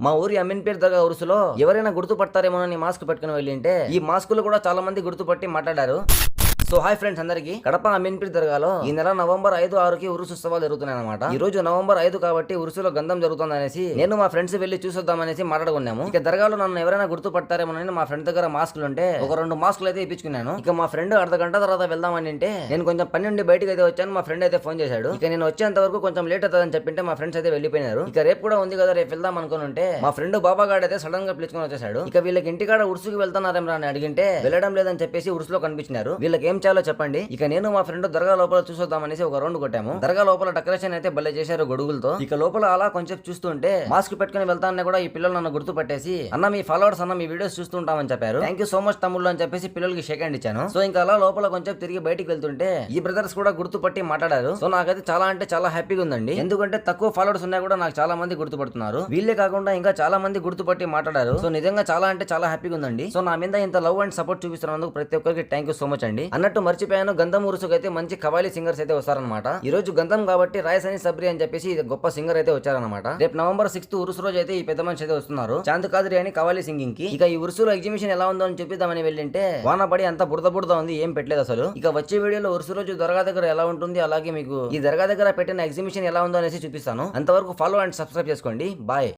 మా ఊరి అమీన్పేట్ దర్గా ఉరుసులో ఎవరైనా గుర్తుపడతారేమోనని మాస్క్ పెట్టుకుని వెళ్ళింటే ఈ మాస్కులు కూడా చాలా మంది గుర్తుపట్టి మాట్లాడారు. సో హాయ్ ఫ్రెండ్స్ అందరికి, కడప అమీన్పేట్ దర్గాలో ఈ నెల నవంబర్ 5-6కి ఉరుసు ఉత్సవాలు జరుగుతున్నాయి అనమాట. ఈ రోజు నవంబర్ 5 కాబట్టి ఉరుసులో గంధం జరుగుతుంది అనేసి నేను మా ఫ్రెండ్స్ వెళ్లి చూసొద్దాం అనేసి మాట్లాడుకున్నాము. ఇక దర్గాలో నన్ను ఎవరైనా గుర్తుపడతారేమోనని మా ఫ్రెండ్ దగ్గర మాస్కులు ఉంటే ఒక 2 మాస్కులు అయితే ఇప్పించుకున్నాను. ఇక మా ఫ్రెండ్ అర్ధగంట తర్వాత వెళ్దామని అంటే నేను కొంచెం పని నుండి బయటకు అయితే వచ్చాను. మా ఫ్రెండ్ అయితే ఫోన్ చేశాడు. ఇక నేను వచ్చేంత వరకు కొంచెం లేట్ అవుతుందని చెప్పింటే మా ఫ్రెండ్స్ అయితే వెళ్ళిపోయినారు. ఇక రేపు కూడా ఉంది కదా, రేపు వెళ్దాం అనుకుని ఉంటే మా ఫ్రెండ్ బాబాగాడు అయితే సడన్ గా పిలుచుకొని వచ్చేసాడు. ఇక వీళ్ళకి ఇంటికాడ ఉరుసుకు వెళ్తున్నారేమరా అని అడిగింటే వెళ్ళడం లేదని చెప్పేసి ఉరుసులో కనిపించినారు. వీళ్ళకి ఏం చేయాలో చెప్పండి. ఇక నేను మా ఫ్రెండ్ దర్గా లోపల చూసొద్దామనేసి ఒక రౌండ్ కొట్టాము. దర్గా లోపల డెకరేషన్ అయితే భలే చేశారు గొడుగులతో. ఇక లోపల అలా కొంచెం చూస్తుంటే మాస్క్ పెట్టుకుని వెళ్తానని కూడా ఈ పిల్లలు నన్ను గుర్తుపట్టేసి అన్న మీ ఫాలోవర్స్ అన్న మీ వీడియోస్ చూస్తుంటామని చెప్పారు. థ్యాంక్ యూ సో మచ్ తమ్ముళ్ళు అని చెప్పేసి పిల్లలకి షేక్ హ్యాండ్ ఇచ్చాను. సో ఇంకా అలా లోపల కొంచెం తిరిగి బయటికి వెళ్తుంటే ఈ బ్రదర్స్ కూడా గుర్తుపట్టి మాట్లాడారు. సో నాకైతే చాలా అంటే చాలా హ్యాపీగా ఉందండి. ఎందుకంటే తక్కువ ఫాలోవర్స్ ఉన్నా కూడా నాకు చాలా మంది గుర్తుపడుతున్నారు. వీళ్ళే కాకుండా ఇంకా చాలా మంది గుర్తుపట్టి మాట్లాడారు. సో నిజంగా చాలా అంటే చాలా హ్యాపీగా ఉందండి. సో నా మీద ఇంత లవ్ అండ్ సపోర్ట్ చూపిస్తున్నందుకు ప్రతి ఒక్కరికి థ్యాంక్ యూ సో మచ్ అండి. అన్నట్టు మర్చిపోయాను, గంధం ఉరుసుకు అయితే మంచి కవాలి సింగర్స్ అయితే వస్తారనమాట. ఈ రోజు గంధం కాబట్టి రాయసని సబ్రి అని చెప్పేసి గొప్ప సింగర్ అయితే వచ్చారనమాట. రేపు నవంబర్ 6 ఉరుసు రోజు అయితే ఈ పెద్ద మనిషి అయితే వస్తున్నారు, చాంద్ కాదరి అని కవాలి సింగింగ్ కి. ఇక ఈ ఉరుసులో ఎగ్జిబిషన్ ఎలా ఉందో అని చూపిద్దామని వెళ్ళింటే వాన పడి అంత బురద ఉంది, ఏం పెట్టలేదు అసలు. ఇక వచ్చే వీడియోలో ఉరుసు రోజు దర్గా దగ్గర ఎలా ఉంటుంది, అలాగే మీకు ఈ దర్గా దగ్గర పెట్టిన ఎగ్జిబిషన్ ఎలా ఉందో అనేసి చూపిస్తాను. అంతవరకు ఫాలో అండ్ సబ్స్క్రైబ్ చేసుకోండి. బాయ్.